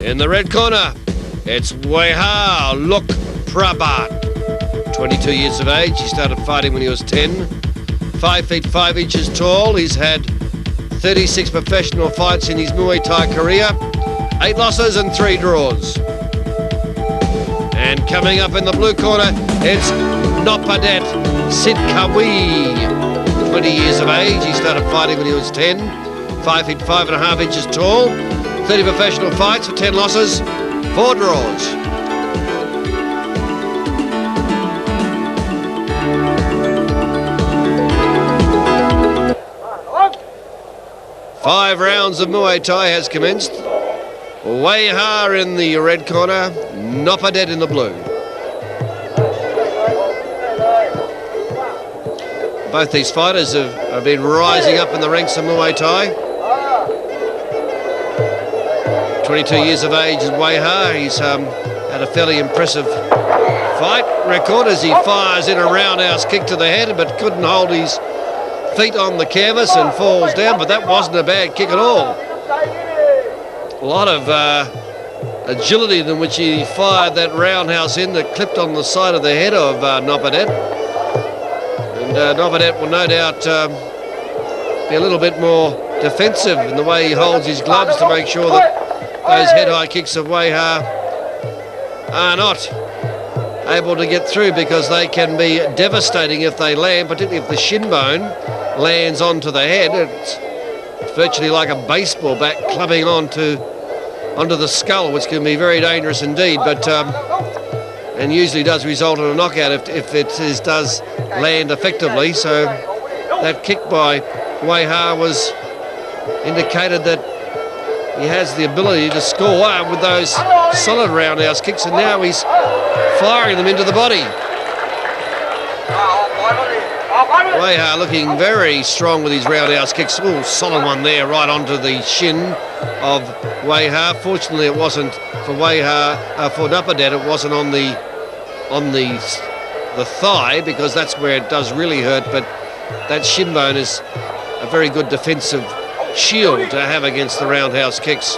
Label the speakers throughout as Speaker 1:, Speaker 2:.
Speaker 1: In the red corner, it's Wayhar, Lookprabath. 22 years of age, he started fighting when he was 10. 5 feet 5 inches tall, he's had 36 professional fights in his Muay Thai career, 8 losses and 3 draws. And coming up in the blue corner, it's Noppadej, Sidkavee. 20 years of age, he started fighting when he was 10. 5 feet 5.5 inches tall, 30 professional fights for 10 losses, 4 draws. Five rounds of Muay Thai has commenced. Wayhar in the red corner, Noppadej in the blue. Both these fighters have been rising up in the ranks of Muay Thai. 22 years of age is Wayhar. He's had a fairly impressive fight record as he fires in a roundhouse kick to the head, but couldn't hold his feet on the canvas and falls down, but that wasn't a bad kick at all. A lot of agility in which he fired that roundhouse in that clipped on the side of the head of Noppadej. And Noppadej will no doubt be a little bit more defensive in the way he holds his gloves to make sure that those head-high kicks of Wayhar are not able to get through, because they can be devastating if they land, particularly if the shin bone lands onto the head. It's virtually like a baseball bat clubbing onto the skull, which can be very dangerous indeed, but and usually does result in a knockout if it does land effectively. So that kick by Wayhar was indicated that he has the ability to score with those solid roundhouse kicks, and now he's firing them into the body. Wayhar looking very strong with his roundhouse kicks. Ooh, solid one there, right onto the shin of Wayhar. Fortunately, it wasn't for Wayhar, for Noppadej, it wasn't on the thigh, because that's where it does really hurt. But that shin bone is a very good defensive shield to have against the roundhouse kicks,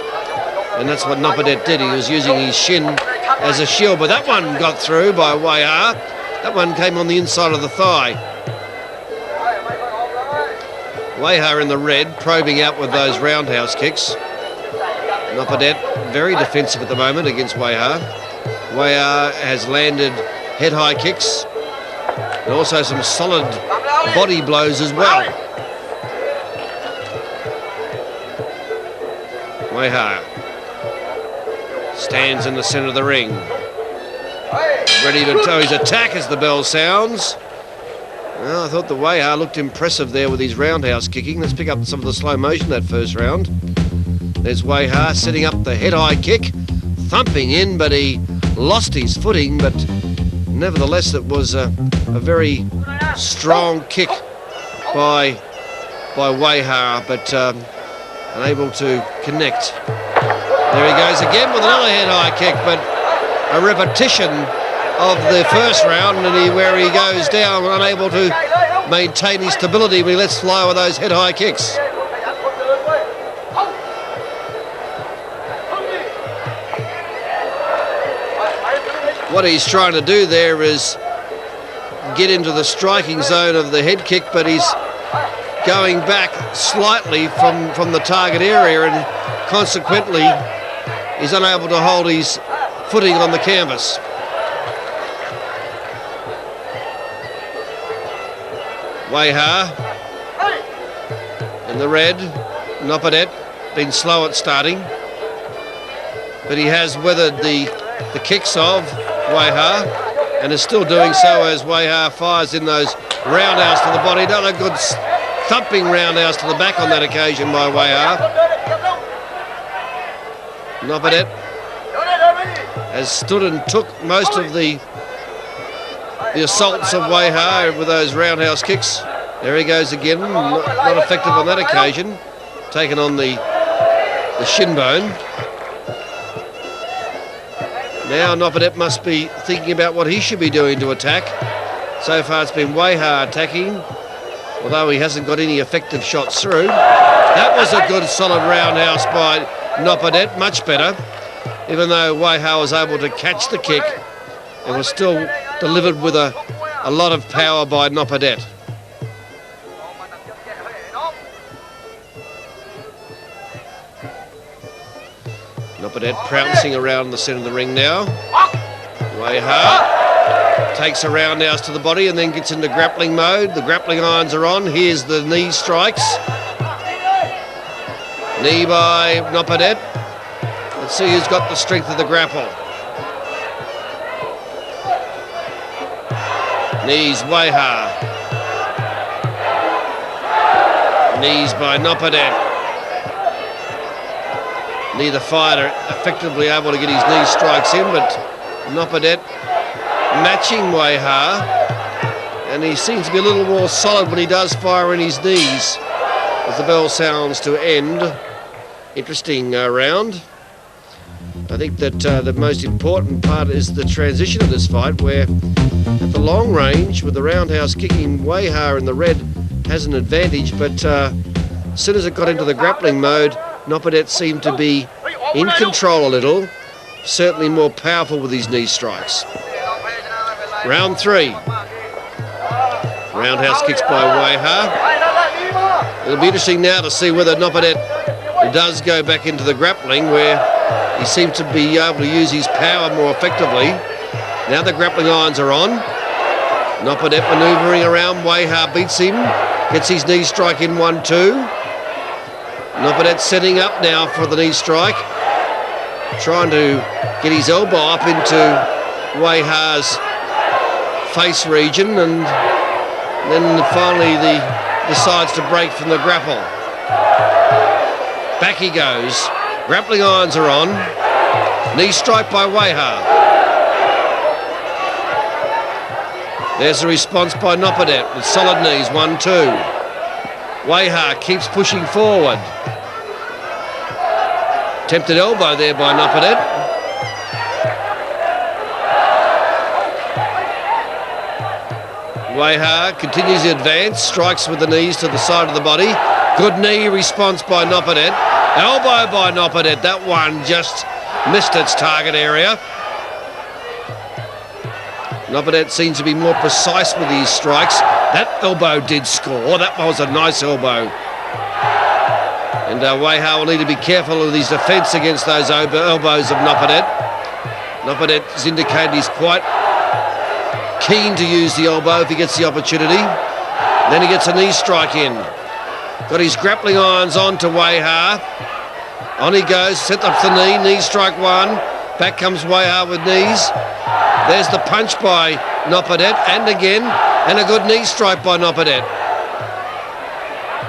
Speaker 1: and that's what Noppadej did. He was using his shin as a shield, but that one got through by Wayhar. That one came on the inside of the thigh. Wayhar in the red, probing out with those roundhouse kicks. Noppadej very defensive at the moment against Wayhar. Wayhar has landed head-high kicks and also some solid body blows as well. Wayhar stands in the centre of the ring, ready to tow his attack as the bell sounds. Well, I thought the Wayhar looked impressive there with his roundhouse kicking. Let's pick up some of the slow motion that first round. There's Wayhar setting up the head-high kick, thumping in, but he lost his footing. But nevertheless, it was a very strong kick by Wayhar, but unable to connect. There he goes again with another head-high kick, but a repetition of the first round, and where he goes down, unable to maintain his stability when he lets fly with those head-high kicks. What he's trying to do there is get into the striking zone of the head kick, but he's going back slightly from the target area, and consequently he's unable to hold his footing on the canvas. Wayhar in the red, Noppadej been slow at starting, but he has weathered the kicks of Wayhar and is still doing so as Wayhar fires in those roundhouse to the body. Not a good thumping roundhouse to the back on that occasion by Wayhar. Noppadej has stood and took most of the assaults of Wayhar with those roundhouse kicks. There he goes again, not effective on that occasion, taken on the shin bone. Now Noppadej must be thinking about what he should be doing to attack. So far it's been Wayhar attacking, although he hasn't got any effective shots through. That was a good solid roundhouse by Noppadej, much better. even though Wayhar was able to catch the kick, it was still delivered with a lot of power by Noppadej. Noppadej pouncing around the centre of the ring now. Wayhar takes a roundhouse to the body and then gets into grappling mode. The grappling irons are on. Here's the knee strikes. Knee by Noppadej. Let's see who's got the strength of the grapple. Knees Wayhar. Knees by Noppadej. Neither fighter effectively able to get his knee strikes in, but Noppadej matching Wayhar, and he seems to be a little more solid when he does fire in his knees as the bell sounds to end. Interesting round. I think that the most important part is the transition of this fight, where at the long range with the roundhouse kicking, Wayhar in the red has an advantage, but as soon as it got into the grappling mode, Noppadej seemed to be in control a little, certainly more powerful with his knee strikes. Round 3. Roundhouse kicks by Wayhar. It'll be interesting now to see whether Noppadej does go back into the grappling, where he seems to be able to use his power more effectively. Now the grappling irons are on. Noppadej manoeuvring around. Wayhar beats him, gets his knee strike in 1-2. Noppadej setting up now for the knee strike, trying to get his elbow up into Wayhar's face region, and then finally decides to break from the grapple. Back he goes. Grappling irons are on. Knee strike by Wayhar. There's a response by Noppadej with solid knees, 1-2. Wayhar keeps pushing forward. Tempted elbow there by Noppadej. Wayhar continues to advance, strikes with the knees to the side of the body. Good knee response by Noppadej. Elbow by Noppadej. That one just missed its target area. Noppadej seems to be more precise with his strikes. That elbow did score. That was a nice elbow. And Wayhar will need to be careful of his defence against those elbows of Noppadej. Noppadej has indicated he's quite keen to use the elbow if he gets the opportunity. Then he gets a knee strike in. Got his grappling irons on to Wayhar. On he goes, set up the knee strike 1. Back comes Wayhar with knees. There's the punch by Noppadej, and again, and a good knee strike by Noppadej.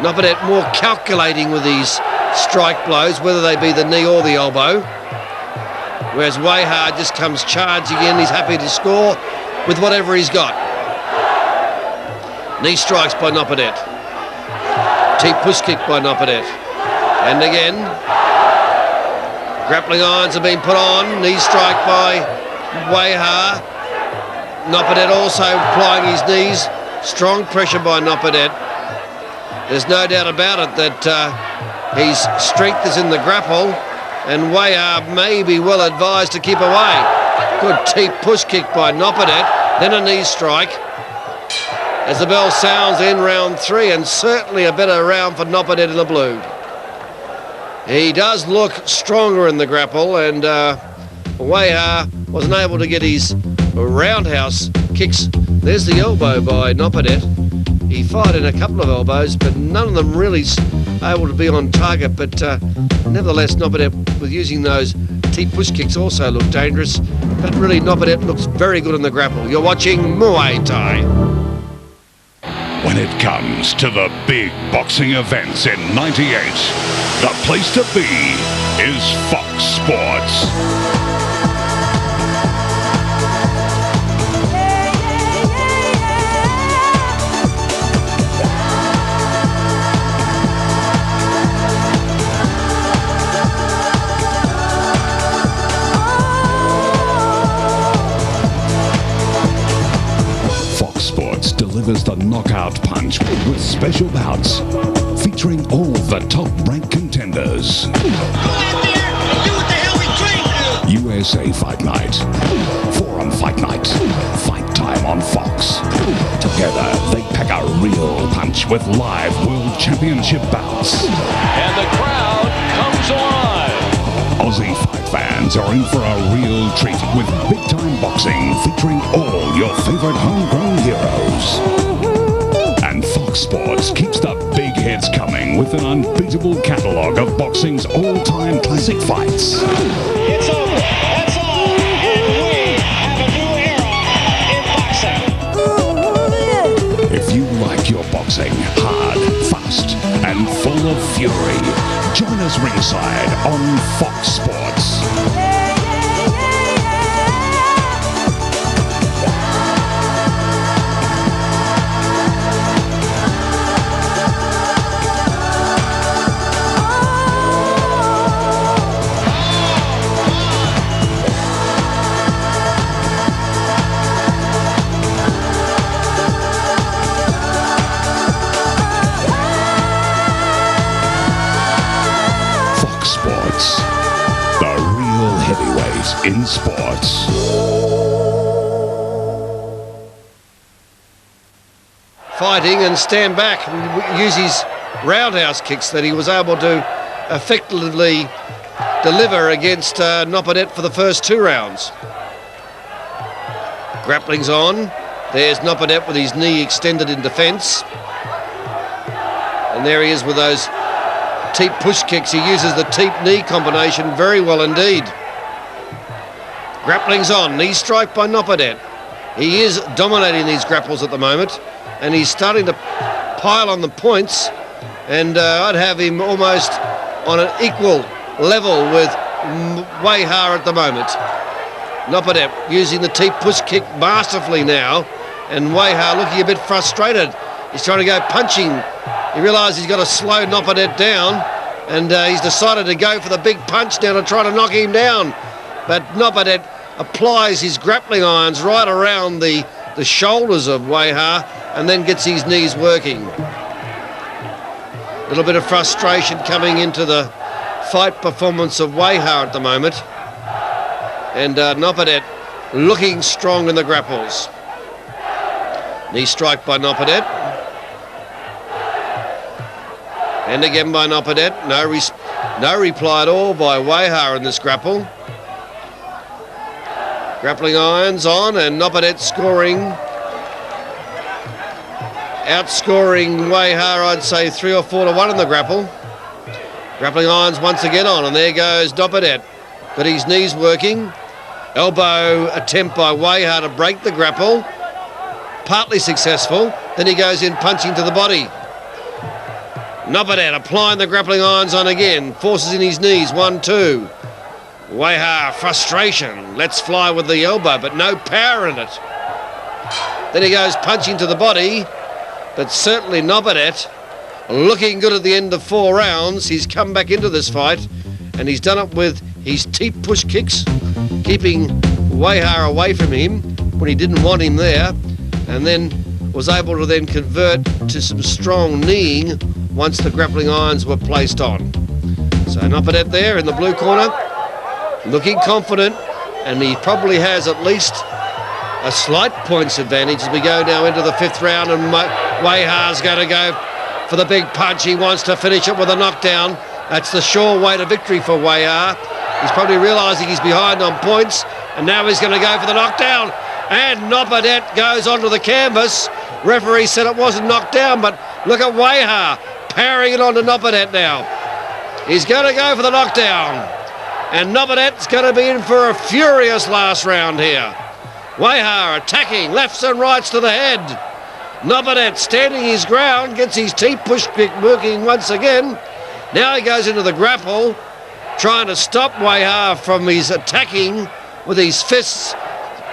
Speaker 1: Noppadej more calculating with these strike blows, whether they be the knee or the elbow. Whereas Wayhar just comes charging in, he's happy to score with whatever he's got. Knee strikes by Noppadej. Deep push kick by Noppadej. And again, grappling irons have been put on. Knee strike by Wayhar. Noppadej also applying his knees. Strong pressure by Noppadej. There's no doubt about it that his strength is in the grapple, and Wayhar may be well advised to keep away. Good deep push kick by Noppadej. Then a knee strike. As the bell sounds in round 3, and certainly a better round for Noppadej in the blue. He does look stronger in the grapple, and Wayhar wasn't able to get his roundhouse kicks. There's the elbow by Noppadej. He fired in a couple of elbows, but none of them really able to be on target. But nevertheless, Noppadej, with using those deep push kicks, also looked dangerous. But really, Noppadej looks very good in the grapple. You're watching Muay Thai.
Speaker 2: When it comes to the big boxing events in '98, the place to be is Fox Sports. Delivers the knockout punch with special bouts featuring all the top-ranked contenders.
Speaker 3: Go out there and do what the hell we trained to do.
Speaker 2: USA Fight Night, Forum Fight Night, Fight Time on Fox. Together, they pack a real punch with live World Championship bouts.
Speaker 3: And the crowd comes alive.
Speaker 2: Aussie fight fans are in for a real treat with big-time boxing featuring all your favorite homegrown heroes. And Fox Sports keeps the big hits coming with an unbeatable catalogue of boxing's all-time classic fights.
Speaker 3: It's over. That's all. And we have a new era in boxing.
Speaker 2: If you like your boxing hard, fast, and full of fury, join us ringside on Fox Sports. Sports, the real heavyweight in sports.
Speaker 1: Fighting and stand back and use his roundhouse kicks that he was able to effectively deliver against Noppadej for the first 2 rounds. Grappling's on. There's Noppadej with his knee extended in defence. And there he is with those teep push kicks. He uses the teep knee combination very well indeed. Grappling's on. Knee strike by Noppadej. He is dominating these grapples at the moment, and he's starting to pile on the points, and I'd have him almost on an equal level with Wayhar at the moment. Noppadej using the teep push kick masterfully now, and Wayhar looking a bit frustrated. He's trying to go punching. He realises he's got to slow Noppadej down, and he's decided to go for the big punch now to try to knock him down. But Noppadej applies his grappling irons right around the shoulders of Wayhar and then gets his knees working. A little bit of frustration coming into the fight performance of Wayhar at the moment. And Noppadej looking strong in the grapples. Knee strike by Noppadej. And again by Noppadej. No reply at all by Wayhar in this grapple. Grappling irons on, and Noppadej outscoring Wayhar, I'd say 3 or 4 to 1 in the grapple. Grappling irons once again on, and there goes Noppadej. Got his knees working. Elbow attempt by Wayhar to break the grapple. Partly successful. Then he goes in punching to the body. Noppadej applying the grappling irons on again. Forces in his knees. 1, 2. Wayhar, frustration. Let's fly with the elbow, but no power in it. Then he goes punching to the body. But certainly Noppadej looking good at the end of 4 rounds. He's come back into this fight, and he's done it with his teep push kicks, keeping Wayhar away from him when he didn't want him there, and then was able to then convert to some strong kneeing once the grappling irons were placed on. So Noppadej there in the blue corner, looking confident, and he probably has at least a slight points advantage as we go now into the 5th round, and Wayhar's going to go for the big punch. He wants to finish it with a knockdown. That's the sure way to victory for Wayhar. He's probably realising he's behind on points, and now he's going to go for the knockdown. And Noppadej goes onto the canvas. Referee said it wasn't knocked down, but look at Wayhar powering it onto Noppadej now. He's going to go for the knockdown, and Noppadej's going to be in for a furious last round here. Wayhar attacking lefts and rights to the head. Noppadej standing his ground, gets his teep push kick working once again. Now he goes into the grapple, trying to stop Wayhar from his attacking with his fists,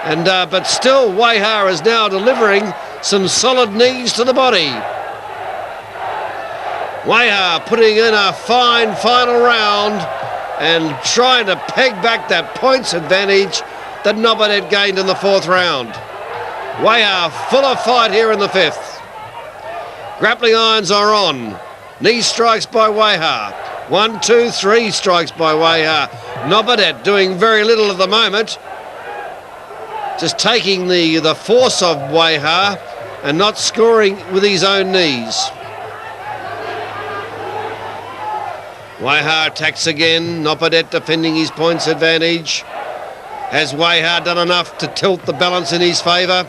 Speaker 1: and but still Wayhar is now delivering some solid knees to the body. Wayhar putting in a fine final round and trying to peg back that points advantage that Noppadej gained in the 4th round. Wayhar full of fight here in the 5th. Grappling irons are on. Knee strikes by Wayhar. 1, 2, 3 strikes by Wayhar. Noppadej doing very little at the moment. Just taking the force of Wayhar and not scoring with his own knees. Wayhar attacks again. Noppadej defending his points advantage. Has Wayhar done enough to tilt the balance in his favour?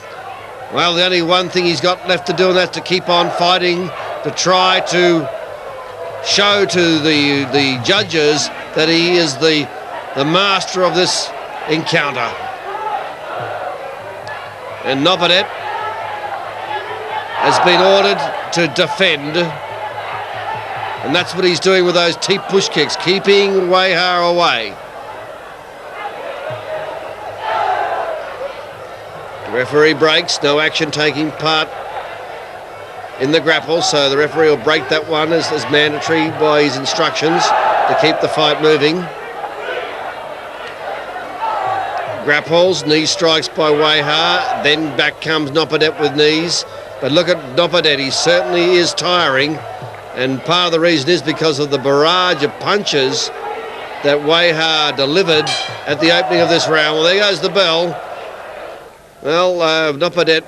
Speaker 1: Well, the only one thing he's got left to do, and that's to keep on fighting to try to show to the judges that he is the master of this encounter. And Noppadej has been ordered to defend, and that's what he's doing with those deep push kicks, keeping Wayhar away. The referee breaks, no action taking part in the grapple, so the referee will break that one as mandatory by his instructions to keep the fight moving. Grapples, knee strikes by Wayhar, then back comes Noppadej with knees. But look at Noppadej, he certainly is tiring, and part of the reason is because of the barrage of punches that Wayhar delivered at the opening of this round. Well, there goes the bell. Well, Noppadej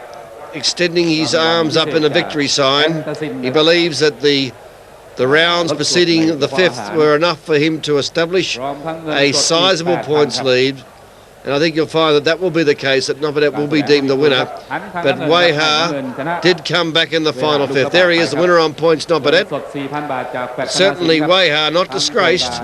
Speaker 1: extending his arms up in a victory sign. He believes that the rounds preceding the fifth were enough for him to establish a sizable points lead. And I think you'll find that will be the case, that Noppadej will be deemed the winner. But Wayhar did come back in the final fifth. There he is, the winner on points, Noppadej. Certainly Wayhar not disgraced.